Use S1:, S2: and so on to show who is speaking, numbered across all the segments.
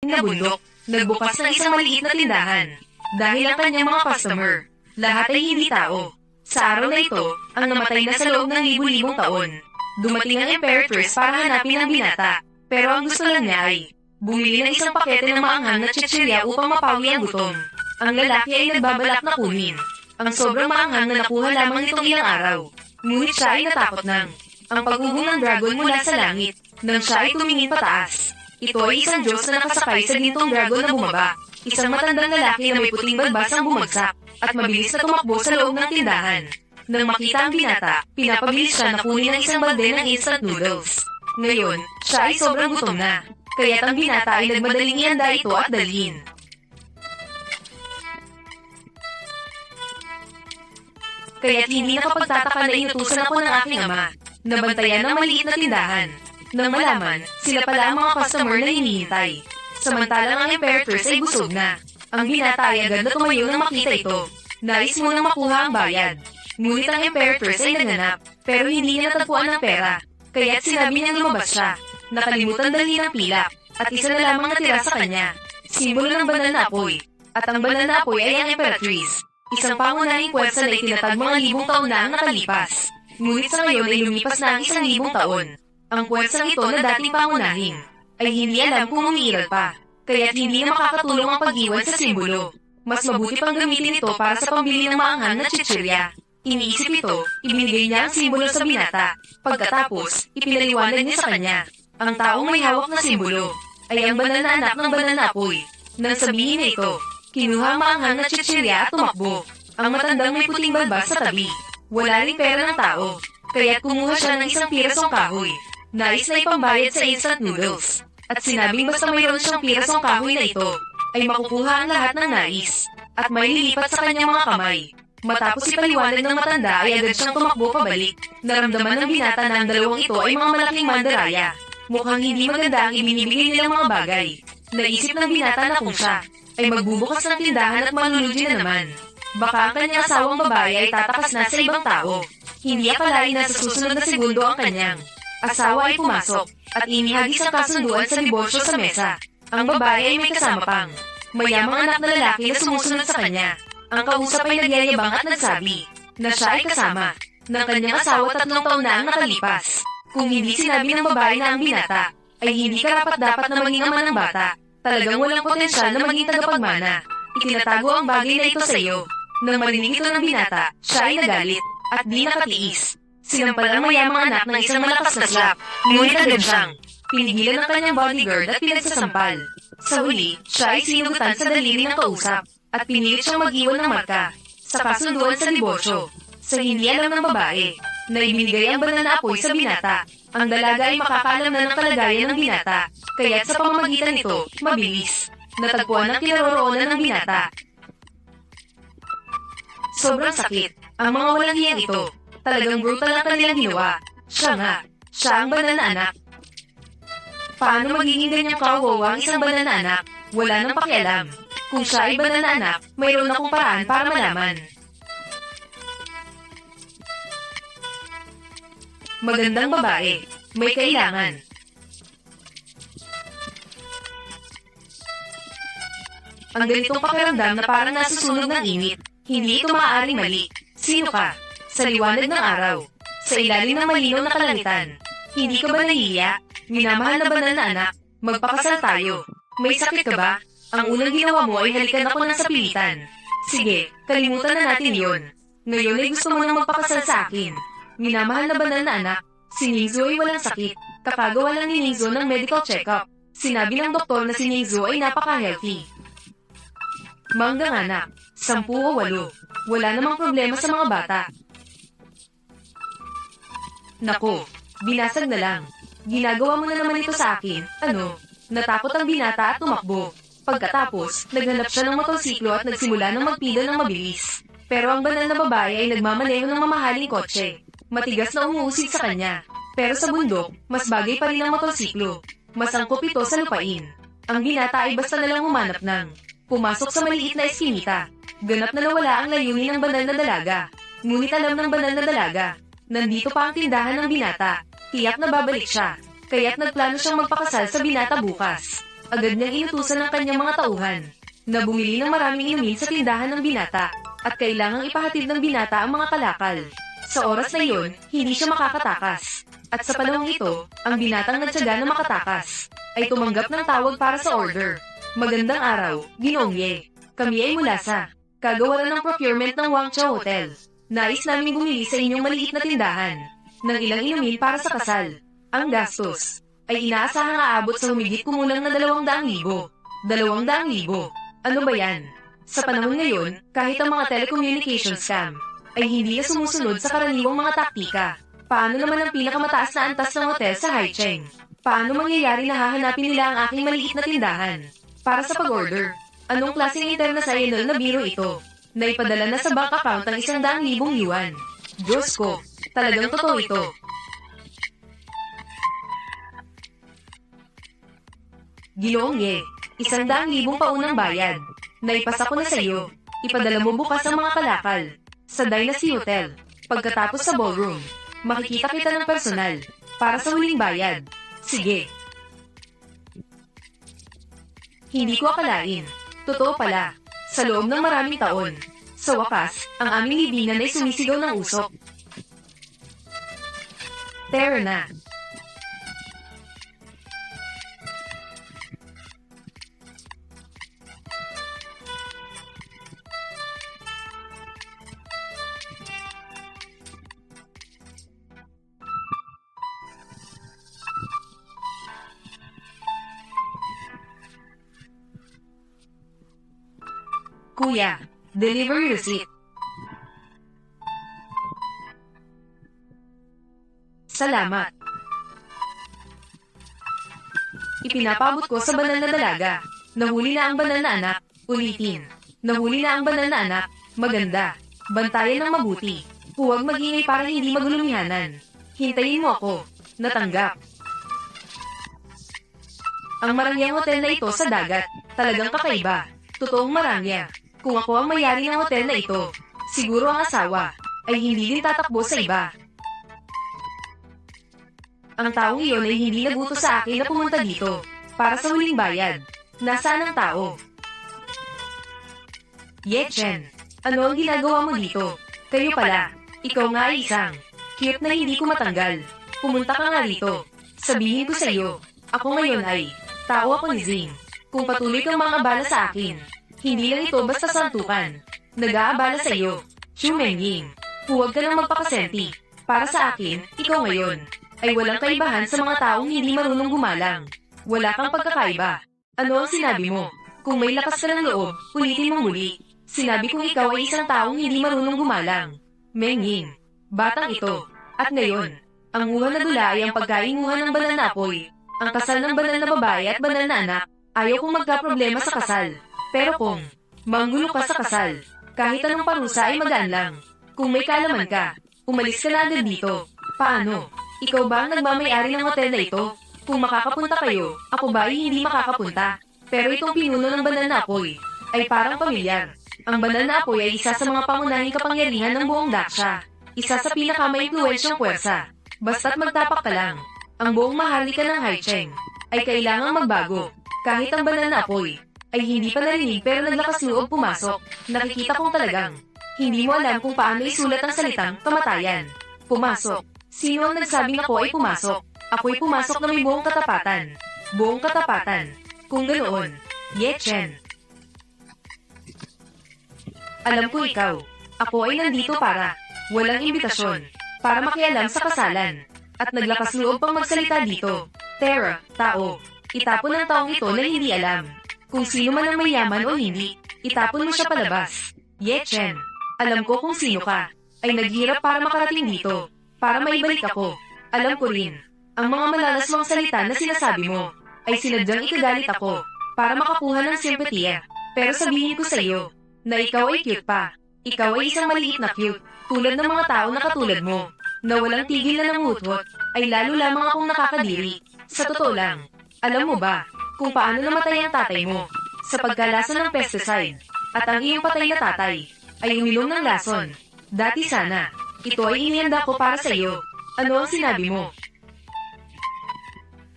S1: na bundok, nagbukas ng isang maliit na tindahan. Dahil ang kanyang mga customer, lahat ay hindi tao. Sa araw na ito, ang namatay na sa loob ng libu-libong taon. Dumating ang Imperatress para hanapin ang binata. Pero ang gusto lang niya ay bumili ng isang pakete ng maanghang na chichirya upang mapawi ang gutom. Ang lalaki ay nagbabalak na kunin ang sobrang maanghang na nakuha lamang nitong ilang araw. Ngunit siya ay natakot nang ang paghubong ng dragon mula sa langit nang siya ay tumingin pataas. Ito ay isang Diyos na nakasakay sa gintong dragon na bumaba. Isang matandang lalaki na may puting balbas ang bumagsak at mabilis na tumakbo sa loob ng tindahan. Nang makita ang binata, pinapabilis siya na kunin ang isang balde ng instant noodles. Ngayon, siya ay sobrang gutom na, kaya't ang binata ay nagmadaling ihanda ito at dalhin. Kaya't hindi nakapagtataka na inutusan ako ng aking ama na bantayan ng maliit na tindahan. Nang malaman, sila pala ang mga customer na hinihintay. Samantalang ang Imperatress ay busog na. Ang binata ay agad na tumayo nang makita ito. Nais mo nang makuha ang bayad. Ngunit ang Imperatress ay naganap, pero hindi niya natagpuan ang pera. Kaya't sinabi niyang lumabas siya. Nakalimutan dalhin ang pilak, at isa na lamang natira sa kanya. Simbolo ng banal na apoy. At ang banal na apoy ay ang Imperatrice. Isang pangunahing pwersa na itinatag mga libong taon na ang nakalipas. Ngunit sa ngayon ay lumipas na ang 1,000 taon. Ang pwersang ito na dating pangunahing ay hindi alam kung umiiral pa, kaya't hindi na makakatulong ang pag-iwan sa simbolo. Mas mabuti pang gamitin ito para sa pambili ng maanghang na chichirya. Iniisip ito, ibinigay niya ang simbolo sa binata. Pagkatapos, ipinaliwanag niya sa kanya. Ang taong may hawak na simbolo ay ang banal na anak ng banal na apoy. Nang sabihin na ito, kinuha ang maanghang na chichirya at tumakbo. Ang matandang may puting balbas sa tabi. Wala ring pera ng tao, kaya't kumuha siya ng isang pirasong kahoy. Nais na ipambayad sa instant noodles. At sinabing basta mayroon siyang pirasong kahoy na ito, ay makukuha ang lahat ng nais. At may lilipat sa kanyang mga kamay. Matapos ipaliwanag ng matanda ay agad siyang tumakbo pabalik. Naramdaman ng binata na ang dalawang ito ay mga malaking mandaraya. Mukhang hindi maganda ang ibinibigay nilang mga bagay. Naisip ng binata na kung siya ay magbubukas ng tindahan at malulugi na naman. Baka ang kanyang asawang babae ay tatakas na sa ibang tao. Hindi akalain na sa susunod na segundo ang kanyang asawa ay pumasok at inihagis ang kasunduan sa negosyo sa mesa. Ang babae ay may kasama pang mayamang anak na lalaki na sumusunod sa kanya. Ang kausap ay nagyayabang at nagsabi na siya ay kasama ng kanyang asawa 3 taon na ang nakalipas. Kung hindi sinabi ng babae na ang binata ay hindi karapat-dapat na maging ama ng bata. Talagang walang potensyal na maging tagapagmana. Itinatago ang bagay na ito sa iyo. Nang marinig ito ng binata, siya ay nagalit at di nakatiis. Sinampal ang mayamang anak ng isang malakas na slap, ngunit agad siyang pinigilan ng kanyang bodyguard at pinagsasampal. Sa huli, siya ay sinugutan sa daliri ng kausap at pinilit siyang mag-iwan ng marka sa kasunduan sa negosyo. Sa hindi alam ng babae na ibinigay ang banal na apoy sa binata, ang dalaga ay makakaalam na ng kalagayan ng binata, kaya't sa pamamagitan nito, mabilis natagpuan ang kinaroroonan ng binata. Sobrang sakit ang mga walang hiyang ito. Talagang brutal ang kanilang ginawa. Siya ang banal na anak. Paano magiging ganyang kawawa ang isang banal na anak? Wala nang pakialam. Kung siya ay banal na anak, mayroon akong paraan para malaman. Magandang babae. May kailangan. Ang ganitong pakiramdam na parang nasusunog ng init. Hindi ito maaaring mali. Sino ka? Sa liwanag ng araw. Sa ilalim ng malinaw na kalangitan. Hindi ka ba nahihiya? Minamahal na banal na anak. Magpakasal tayo. May sakit ka ba? Ang unang ginawa mo ay halikan ako ng sapilitan. Sige, kalimutan na natin yon. Ngayon ay gusto mo nang magpakasal sa akin. Minamahal na banal na anak. Si Ningzo ay walang sakit. Kakagawa lang ni Ningzo ng medical check-up. Sinabi ng doktor na si Ningzo ay napaka-healthy. Manggang anak. 10 o 8. Wala namang problema sa mga bata. Nako, binasag na lang. Ginagawa mo na naman ito sa akin. Ano? Natakot ang binata at tumakbo. Pagkatapos, naghanap siya ng motorsiklo at nagsimula ng magpidal ng mabilis. Pero ang banal na babae ay nagmamaneho ng mamahaling kotse. Matigas na umuusig sa kanya. Pero sa bundok, mas bagay pa rin ang motorsiklo. Mas angkop ito sa lupain. Ang binata ay basta nalang humanap ng pumasok sa maliit na eskinita. Ganap na nawala ang layunin ng banal na dalaga. Ngunit alam ng banal na dalaga, nandito pa ang tindahan ng binata. Tiyak na babalik siya. Kaya't nagplano siyang magpakasal sa binata bukas. Agad niyang inutusan ng kanyang mga tauhan na bumili ng maraming inumin sa tindahan ng binata at kailangang ipahatid ng binata ang mga kalakal. Sa oras na iyon, hindi siya makakatakas. At sa panahong ito, ang binatang nagtiyaga na makatakas ay tumanggap ng tawag para sa order. Magandang araw, Ginoong Ye. Kami ay mula sa kagawaran ng procurement ng Wangcha Hotel. Nais namin bumili sa inyong maliit na tindahan ng ilang inumin para sa kasal. Ang gastos ay inaasahang aabot sa humigit kumulang na 200,000. 200,000? Ano ba yan? Sa panahon ngayon, kahit ang mga telecommunication scam ay hindi na sumusunod sa karaniwang mga taktika. Paano naman ang pinakamataas na antas ng hotel sa Haicheng? Paano mangyayari na hahanapin nila ang aking maliit na tindahan para sa pag-order? Anong klaseng international na biro ito? Naipadala na sa bank account ang 100,000 yuan. Diyos ko, talagang totoo ito. Ginoong Ye, 100,000 paunang bayad. Naipasa ko na sa iyo. Ipadala mo bukas ang mga kalakal sa Dynasty Hotel. Pagkatapos sa ballroom, makikita kita ng personal para sa huling bayad. Sige. Hindi ko akalain. Totoo pala. Sa loob ng maraming taon, sa wakas, ang aming libingan ay sumisigaw ng usok. Tara na. Kuya, delivery receipt. Salamat. Ipinapabot ko sa banal na dalaga. Nahuli na ang banal na anak. Ulitin. Nahuli na ang banal na anak. Maganda. Bantayan ng mabuti. Huwag magingay para hindi magulumihanan. Hintayin mo ako. Natanggap. Ang marangyang hotel na ito sa dagat. Talagang kakaiba. Totoong marangya. Kung ako ang may-ari ng hotel na ito, siguro ang asawa ay hindi din tatakbo sa iba. Ang taong iyon ay hindi nagutos sa akin na pumunta dito para sa huling bayad. Nasaan ang tao? Ye Chen, ano ang ginagawa mo dito? Kayo pala, ikaw nga ay isang cute na hindi ko matanggal. Pumunta ka nga rito. Sabihin ko sa iyo, ako ngayon ay tao ako ni Zing. Kung patuloy kang mga abala sa akin, hindi lang ito basta santukan. Nag-aabala sa iyo, Chu Mengying. Huwag ka nang magpakasenti. Para sa akin, ikaw ngayon ay walang kaibahan sa mga taong hindi marunong gumalang. Wala kang pagkakaiba. Ano ang sinabi mo? Kung may lakas ka ng loob, ulitin mo muli. Sinabi kong ikaw ay isang taong hindi marunong gumalang. Mengying, batang ito. At ngayon, ang nguha na dula ay ang pagkainguha ng banal na apoy. Ang kasal ng banal na babae at banal na anak. Ayaw kong magka-problema sa kasal. Pero kung manggulo ka sa kasal, kahit anong parusa ay magaan lang. Kung may kaalaman ka, umalis ka na agad dito. Paano? Ikaw ba ang nagmamay-ari ng hotel na ito? Kung makakapunta kayo, ako ba ay hindi makakapunta? Pero itong pinuno ng banal na apoy ay parang pamilyar. Ang banal na apoy ay isa sa mga pangunahing kapangyarihan ng buong Daksha. Isa sa pinakamainfluwensyang puwersa. Basta't magtapak ka lang, ang buong maharlika ng Haicheng ay kailangang magbago. Kahit ang banal na apoy ay hindi pa narinig pero naglakas loob pumasok. Nakikita kong talagang hindi mo alam kung paano isulat ang salitang kamatayan. Pumasok. Sino ang nagsabing ako ay pumasok? Ako'y pumasok na may buong katapatan. Buong katapatan. Kung ganoon, Ye Chen. Alam ko ikaw. Ako ay nandito para walang imbitasyon. Para makialam sa kasalan. At naglakas loob pang magsalita dito. Tara, tao. Itapon ng taong ito na hindi alam kung sino man ang mayaman o hindi. Itapon mo siya palabas. Ye Chen, alam ko kung sino ka. Ay naghirap para makarating dito. Para maibalik ako. Alam ko rin, ang mga malalaswang salita na sinasabi mo ay sinadyang ikagalit ako para makakuha ng simpatiya. Pero sabihin ko sa iyo na ikaw ay cute pa. Ikaw ay isang maliit na cute, tulad ng mga tao na katulad mo, na walang tigil na nangutot, ay lalo lamang akong nakakadiri. Sa totoo lang, alam mo ba kung paano namatay ang tatay mo? Sa pagkalasa ng pesticide. At ang iyong patay na tatay ay uminom ng lason. Dati sana, ito ay inihanda ko para sa iyo. Ano ang sinabi mo?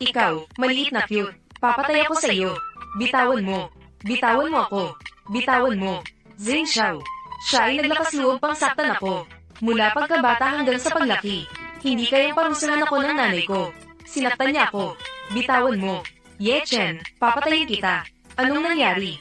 S1: Ikaw, maliit na cute. Papatay ako sa iyo. Bitawan mo. Bitawan mo ako. Bitawan mo. Zheng Xiao. Siya ay naglakas loob pang saktan ako. Mula pagkabata hanggang sa paglaki. Hindi kayang parusahan ako ng nanay ko. Sinaktan niya ako. Bitawan mo. Ye Chen, papatayin kita. Anong nangyari?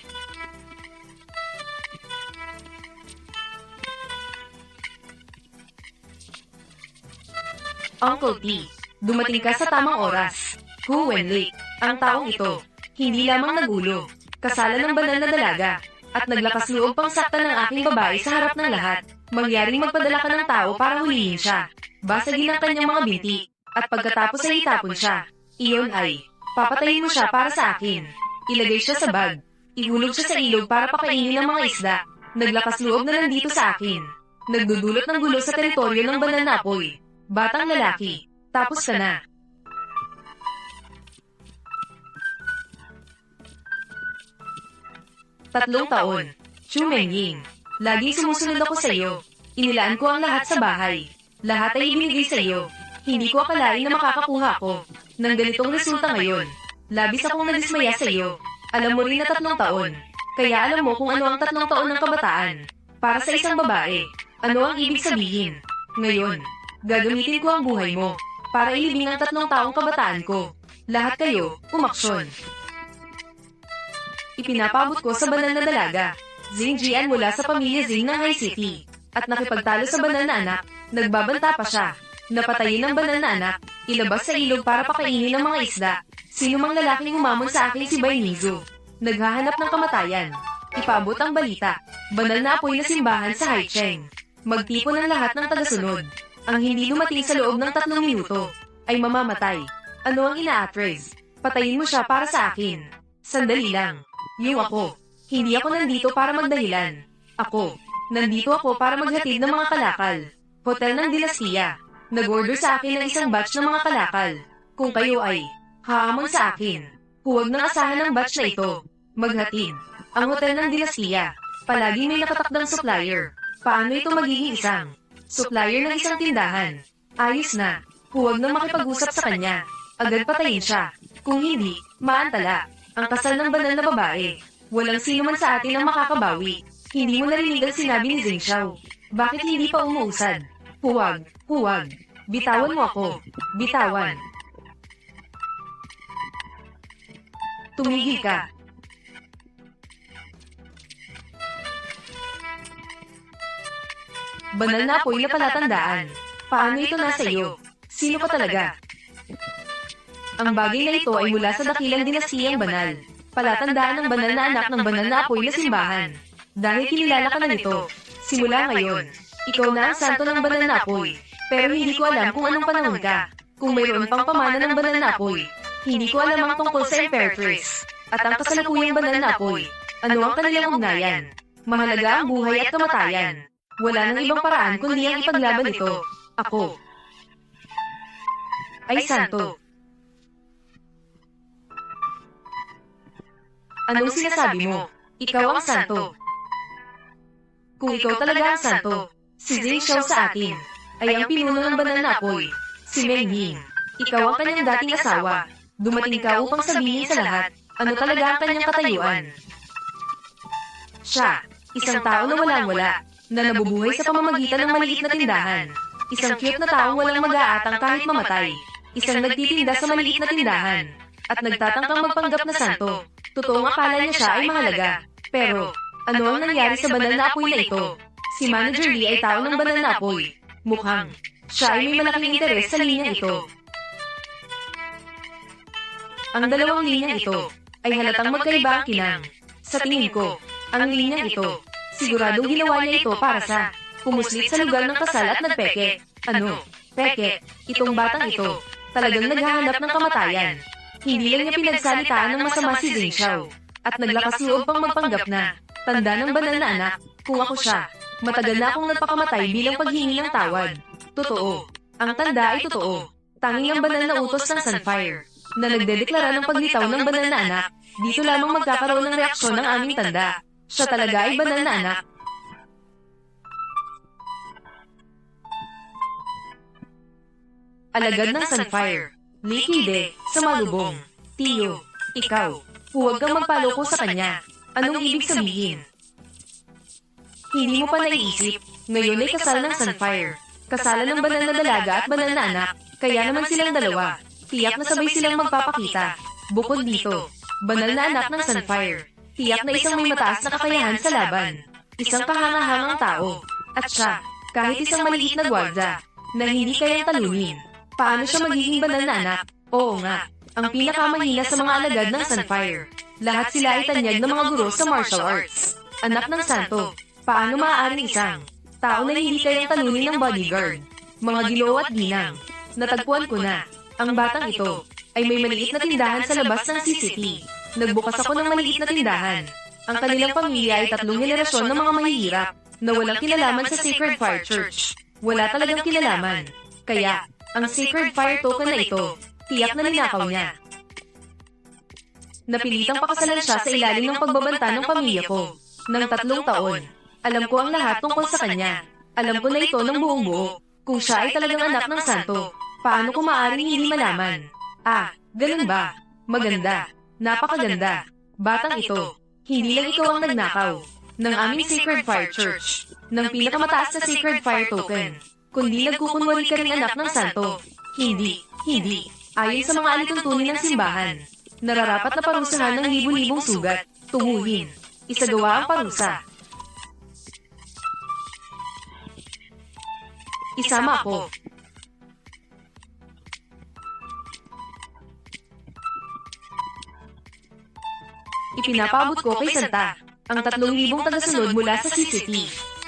S1: Uncle T, dumating ka sa tamang oras. Hu Wenli, ang taong ito, hindi lamang nagulo, kasalan ng banal na dalaga, at naglakas loob pang saktan ng aking babae sa harap ng lahat. Mangyaring magpadala ka ng tao para hulihin siya. Basagin ang kanyang mga binti, at pagkatapos ay itapon siya. Iyon ay, papatayin mo siya para sa akin. Ilagay siya sa bag. Ihulog siya sa ilog para pakainin ng mga isda. Naglakas loob na nandito sa akin. Nagdudulot ng gulo sa teritoryo ng banal na apoy. Batang lalaki, tapos ka na. Tatlong taon. Chu Mengying. Laging sumusunod ako sa iyo. Inilaan ko ang lahat sa bahay. Lahat ay ibinigay sa iyo. Hindi ko akalain na makakakuha ako ng ganitong resulta ngayon. Labis akong nadismaya sa iyo. Alam mo rin na 3 taon. Kaya alam mo kung ano ang 3 taon ng kabataan. Para sa isang babae, ano ang ibig sabihin? Ngayon, gagamitin ko ang buhay mo para ilibing ang 3 taong kabataan ko. Lahat kayo, umaksyon. Ipinapabot ko sa banal na dalaga, Zheng Jian mula sa pamilya Zheng ng High City. At nakipagtalo sa banal na anak, nagbabanta pa siya. Napatayin ng banal na anak, ilabas sa ilog para pakainin ng mga isda. Sino mang lalaking umamon sa akin si Bai Nizu. Naghahanap ng kamatayan. Ipaabot ang balita. Banal na apoy na simbahan sa Haicheng. Magtipon ang lahat ng tagasunod. Ang hindi dumating sa loob ng 3 minuto ay mamamatay. Ano ang ina-address? Patayin mo siya para sa akin. Sandali lang. Yung ako. Hindi ako nandito para magdahilan. Nandito ako para maghatid ng mga kalakal. Hotel ng Dinastiya. Nag-order sa akin ng isang batch ng mga kalakal. Kung kayo ay haamon sa akin, huwag nang asahan ang batch na ito. Maghatid. Ang Hotel ng Dinastiya. Palaging may nakatakdang supplier. Paano ito magiging isang supplier ng isang tindahan? Ayos na. Huwag nang makipag-usap sa kanya. Agad patayin siya. Kung hindi, maantala. Ang kasal ng banal na babae. Walang sino man sa atin ang makakabawi. Hindi mo narinig ang sinabi ni Zheng Xiao. Bakit hindi pa umuusad? Huwag. Bitawan mo ako. Bitawan. Tumigil ka. Banal na apoy na palatandaan. Paano ito nasa iyo? Sino ka talaga? Ang bagay na ito ay mula sa dakilang dinastiyang banal. Palatandaan ng banal na anak ng banal na apoy na simbahan. Dahil kinilala ka na nito, simula ngayon, ikaw na ang santo ng banal na apoy. Pero hindi ko alam kung anong panahon ka. Kung mayroon pang pamana ng banal na apoy. Hindi ko alam ang tungkol sa Imperatrice. At ang kasalukuyang banal na apoy. Ano ang kanilang ugnayan? Mahalaga ang buhay at kamatayan. Wala nang ibang paraan kundi ang ipaglaban ito. Ako ay santo. Anong sinasabi mo? Ikaw ang santo. Kung ikaw talaga ang santo, si Zheng Xiao sa atin ay ang pinuno ng banal na apoy, si Meng Ying. Ikaw ang kanyang dating asawa. Dumating ka upang sabihin sa lahat ano talaga ang kanyang katayuan. Siya, isang tao na walang-wala, na nabubuhay sa pamamagitan ng maliit na tindahan. Isang cute na taong walang mag-aatang kahit mamatay. Isang nagtitinda sa maliit na tindahan. At nagtatangkang magpanggap na santo. Totoong akala niya siya ay mahalaga. Pero, ano ang nangyari sa banal na apoy na ito? Si Manager Lee ay tao ng banal na apoy. Mukhang, siya ay may malaking interes sa linyang ito. Ang dalawang linyang ito ay halatang magkaiba ang kinang. Sa tingin ko, ang linyang ito, siguradong ginawa niya ito para sa pumuslit sa lugar ng kasal at nagpeke. Ano? Peke, itong batang ito, talagang naghahanap ng kamatayan. Hindi lang niya pinagsalitaan ng masama si Zheng Xiao. At naglakas loob pang magpanggap na, tanda ng banal na anak, kung ako siya, matagal na akong nagpakamatay bilang paghingi ng tawad. Totoo. Ang tanda ay totoo. Tanging ang banal na utos ng Sunfire, na nagdedeklara ng paglitaw ng banal na anak, dito lamang magkakaroon ng reaksyon ng aming tanda. Siya talaga ay banal na anak. Alagad ng Sunfire. Likide, sa malubong. Tiyo, Ikaw, huwag kang magpaloko sa kanya. Anong ibig sabihin? Hindi mo pa naiisip, ngayon ay kasal ng Sunfire. Kasalan ng banal na dalaga at banal na anak, kaya naman silang dalawa. Tiyak na sabay silang magpapakita. Bukod dito, banal na anak ng Sunfire. Tiyak na isang may mataas na kakayahan sa laban. Isang kahangahangang tao. At siya, kahit isang maliit na gwardya, na hindi kayang talunin. Paano siya magiging banal na anak? Oo nga, ang pinakamahina sa mga alagad ng Sunfire. Lahat sila ay tanyag ng mga guro sa martial arts. Anak ng santo, paano maaaring isang tao na hindi kayang talunin ng bodyguard? Mga gilo at ginang, natagpuan ko na. Ang batang ito ay may maliit na tindahan sa labas ng CCT. Nagbukas ako ng maliit na tindahan. Ang kanilang pamilya ay 3 henerasyon ng mga mahihirap na walang kinalaman sa Sacred Fire Church. Wala talagang kinalaman. Kaya, ang Sacred Fire Token na ito, tiyak na ninakaw niya. Napilitang pakasalan siya sa ilalim ng pagbabanta ng pamilya ko. Nang 3 taon, alam ko ang lahat tungkol sa kanya. Alam ko na ito ng buong buo. Kung siya ay talagang anak ng santo, paano ko maaaring hindi malaman? Ah, ganun ba? Maganda. Napakaganda. Batang ito, hindi lang ikaw ang nagnakaw ng aming Sacred Fire Church, ng pinakamataas na Sacred Fire Token, kundi nagkukunwari ka rin anak ng santo. Hindi. Ayon sa mga alituntunin ng simbahan, nararapat na parusahan ng libu-libong sugat, tunguhin, isagawa ang parusa. Isama ako. Ipinapaabot ko kay Santa ang 3,000 tagasunod mula sa CCT.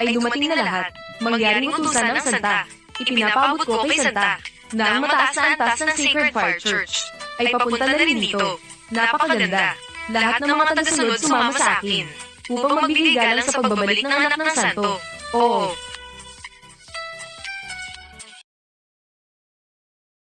S1: Ay dumating na lahat. Mangyaring utusan ng Santa. Ipinapaabot ko kay Santa na ang mataas na antas ng Sacred Fire Church ay papunta na rin dito. Napakaganda. Lahat ng mga tagasunod sumama sa akin upang magbigay galang sa pagbabalik ng anak ng santo. Oo,